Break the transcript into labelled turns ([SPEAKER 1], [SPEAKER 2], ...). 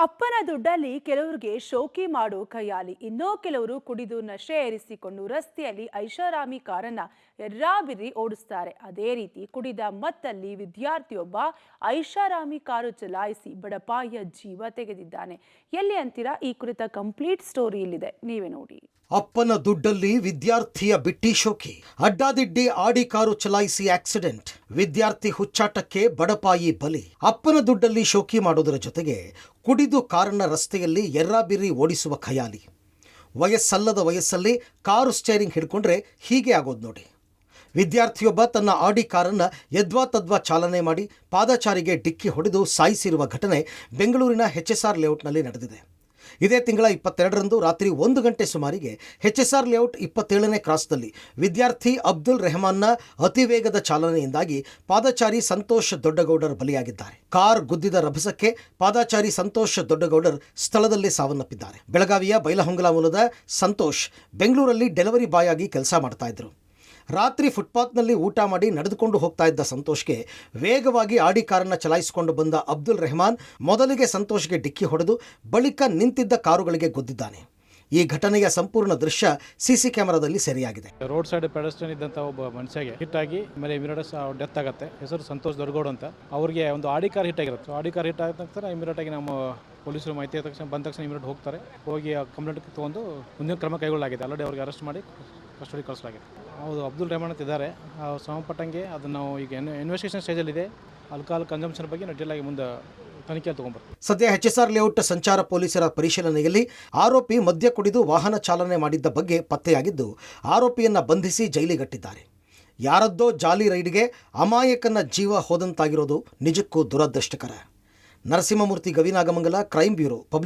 [SPEAKER 1] ಅಪ್ಪನ ದುಡ್ಡಲ್ಲಿ ಕೆಲವರಿಗೆ ಶೋಕಿ ಮಾಡೋ ಖಯಾಲಿ, ಇನ್ನೂ ಕೆಲವರು ಕುಡಿದು ನಶೆ ಏರಿಸಿಕೊಂಡು ರಸ್ತೆಯಲ್ಲಿ ಐಷಾರಾಮಿ ಕಾರನ್ನ ಎರ್ರಾಬಿರ್ರಿ ಓಡಿಸ್ತಾರೆ. ಅದೇ ರೀತಿ ಕುಡಿದ ಮತ್ತಲ್ಲಿ ವಿದ್ಯಾರ್ಥಿಯೊಬ್ಬ ಐಷಾರಾಮಿ ಕಾರು ಚಲಾಯಿಸಿ ಬಡಪಾಯಿಯ ಜೀವ ತೆಗೆದಿದ್ದಾನೆ. ಎಲ್ಲಿ ಅಂತೀರಾ? ಈ ಕುರಿತ ಕಂಪ್ಲೀಟ್ ಸ್ಟೋರಿ ಇಲ್ಲಿದೆ, ನೀವೇ ನೋಡಿ.
[SPEAKER 2] ಅಪ್ಪನ ದುಡ್ಡಲ್ಲಿ ವಿದ್ಯಾರ್ಥಿಯ ಬಿಟ್ಟಿ ಶೋಕಿ. ಅಡ್ಡಾದಿಡ್ಡಿ ಆಡಿ ಕಾರು ಚಲಾಯಿಸಿ ಆಕ್ಸಿಡೆಂಟ್. ವಿದ್ಯಾರ್ಥಿ ಹುಚ್ಚಾಟಕ್ಕೆ ಬಡಪಾಯಿ ಬಲಿ. ಅಪ್ಪನ ದುಡ್ಡಲ್ಲಿ ಶೋಕಿ ಮಾಡೋದರ ಜೊತೆಗೆ ಕುಡಿದು ಕಾರನ್ನ ರಸ್ತೆಯಲ್ಲಿ ಎರ್ರಾಬಿರ್ರಿ ಓಡಿಸುವ ಖಯಾಲಿ. ವಯಸ್ಸಲ್ಲದ ವಯಸ್ಸಲ್ಲಿ ಕಾರು ಸ್ಟೇರಿಂಗ್ ಹಿಡ್ಕೊಂಡ್ರೆ ಹೀಗೆ ಆಗೋದು ನೋಡಿ. ವಿದ್ಯಾರ್ಥಿಯೊಬ್ಬ ತನ್ನ ಆಡಿ ಕಾರನ್ನ ಯದ್ವಾ ತದ್ವಾ ಚಾಲನೆ ಮಾಡಿ ಪಾದಚಾರಿಗೆ ಡಿಕ್ಕಿ ಹೊಡೆದು ಸಾಯಿಸಿರುವ ಘಟನೆ ಬೆಂಗಳೂರಿನ HSR ಲೇಔಟ್ನಲ್ಲಿ ನಡೆದಿದೆ. ಇದೇ ತಿಂಗಳ 22ರಂದು ರಾತ್ರಿ 1 ಗಂಟೆ ಸುಮಾರಿಗೆ HSR ಲೇಔಟ್ 27ನೇ ಕ್ರಾಸ್ನಲ್ಲಿ ವಿದ್ಯಾರ್ಥಿ ಅಬ್ದುಲ್ ರೆಹಮಾನ್ನ ಅತಿ ವೇಗದ ಚಾಲನೆಯಿಂದಾಗಿ ಪಾದಚಾರಿ ಸಂತೋಷ್ ದೊಡ್ಡಗೌಡರ್ ಬಲಿಯಾಗಿದ್ದಾರೆ. ಕಾರ್ ಗುದ್ದಿದ ರಭಸಕ್ಕೆ ಪಾದಚಾರಿ ಸಂತೋಷ್ ದೊಡ್ಡಗೌಡರ್ ಸ್ಥಳದಲ್ಲೇ ಸಾವನ್ನಪ್ಪಿದ್ದಾರೆ. ಬೆಳಗಾವಿಯ ಬೈಲಹೊಂಗಲ ಮೂಲದ ಸಂತೋಷ್ ಬೆಂಗಳೂರಲ್ಲಿ ಡೆಲಿವರಿ ಬಾಯ್ ಆಗಿ ಕೆಲಸ ಮಾಡ್ತಾ ಇದ್ರು. ರಾತ್ರಿ ಫುಟ್ಪಾತ್ನಲ್ಲಿ ಊಟ ಮಾಡಿ ನಡೆದುಕೊಂಡು ಹೋಗ್ತಾ ಇದ್ದ ಸಂತೋಷ್ಗೆ ವೇಗವಾಗಿ ಆಡಿ ಕಾರನ್ನು ಚಲಾಯಿಸಿಕೊಂಡು ಬಂದ ಅಬ್ದುಲ್ ರೆಹಮಾನ್ ಮೊದಲಿಗೆ ಸಂತೋಷ್ಗೆ ಡಿಕ್ಕಿ ಹೊಡೆದು ಬಳಿಕ ನಿಂತಿದ್ದ ಕಾರುಗಳಿಗೆ ಗುದ್ದಿದ್ದಾನೆ. ಈ ಘಟನೆಯ ಸಂಪೂರ್ಣ ದೃಶ್ಯ ಸಿಸಿ ಕ್ಯಾಮೆರಾದಲ್ಲಿ ಸೆರೆಯಾಗಿದೆ.
[SPEAKER 3] ರೋಡ್ ಸೈಡ್ ಪೆಡಸ್ಟ್ರಿಯನ್ ಇದ್ದಂಥ ಒಬ್ಬ ಮನುಷ್ಯಗೆ ಹಿಟ್ ಆಗಿ ಆಮೇಲೆ ಇಮಿಡಿಯೇಟ್ ಡೆತ್ ಆಗುತ್ತೆ. ಹೆಸರು ಸಂತೋಷ್ ದೊಡ್ಡಗೌಡ ಅಂತ. ಅವ್ರಿಗೆ ಒಂದು ಆಡಿ ಕಾರ್ ಹಿಟ್ ಆಗಿರುತ್ತೆ. ಆಡಿ ಕಾರ್ ಹಿಟ್ ಆದ ತಕ್ಷಣ ಇಮಿಡಿಯೇಟ್ ಆಗಿ ನಮ್ಮ ಪೊಲೀಸರು ಮಾಹಿತಿ ಬಂದ ತಕ್ಷಣ ಇಮಿಡಿಯೇಟ್ ಹೋಗ್ತಾರೆ. ಹೋಗಿ ಆ ಕಂಪ್ಲೇಂಟ್ ತೊಗೊಂಡು ಮುಂದಿನ ಕ್ರಮ ಕೈಗೊಳ್ಳಲಾಗಿದೆ. ಆಲ್ರೆಡಿ ಅವ್ರಿಗೆ ಅರೆಸ್ಟ್ ಮಾಡಿ ಕಸ್ಟಡಿ ಕಳಿಸಲಾಗಿದೆ. ಹೌದು, ಅಬ್ದುಲ್ ರೆಹಮಾನ್ ಅಂತ ಇದ್ದಾರೆ. ಸಂಬಂಧಪಟ್ಟಂಗೆ ಅದು ನಾವು ಈಗ ಇನ್ವೆಸ್ಟಿಗೇಷನ್ ಸ್ಟೇಜಲ್ಲಿದೆ. ಆಲ್ಕೋಹಾಲ್ ಕನ್ಸಂಪ್ಷನ್ ಬಗ್ಗೆ ಡೀಟೇಲ್ ಆಗಿ ಮುಂದೆ ತನಿಖೆ ತಗೊಂಡ್ಬರ್ತೀವಿ.
[SPEAKER 2] ಸದ್ಯ HSR ಲೇಔಟ್ ಸಂಚಾರ ಪೊಲೀಸರ ಪರಿಶೀಲನೆಯಲ್ಲಿ ಆರೋಪಿ ಮದ್ಯ ಕುಡಿದು ವಾಹನ ಚಾಲನೆ ಮಾಡಿದ್ದ ಬಗ್ಗೆ ಪತ್ತೆಯಾಗಿದ್ದು ಆರೋಪಿಯನ್ನ ಬಂಧಿಸಿ ಜೈಲಿಗಟ್ಟಿದ್ದಾರೆ. ಯಾರದ್ದೋ ಜಾಲಿ ರೈಡ್ಗೆ ಅಮಾಯಕನ ಜೀವ ಹೋದಂತಾಗಿರೋದು ನಿಜಕ್ಕೂ ದುರದೃಷ್ಟಕರ. Narasimhamurthy, Gavinagamangala, crime bureau, public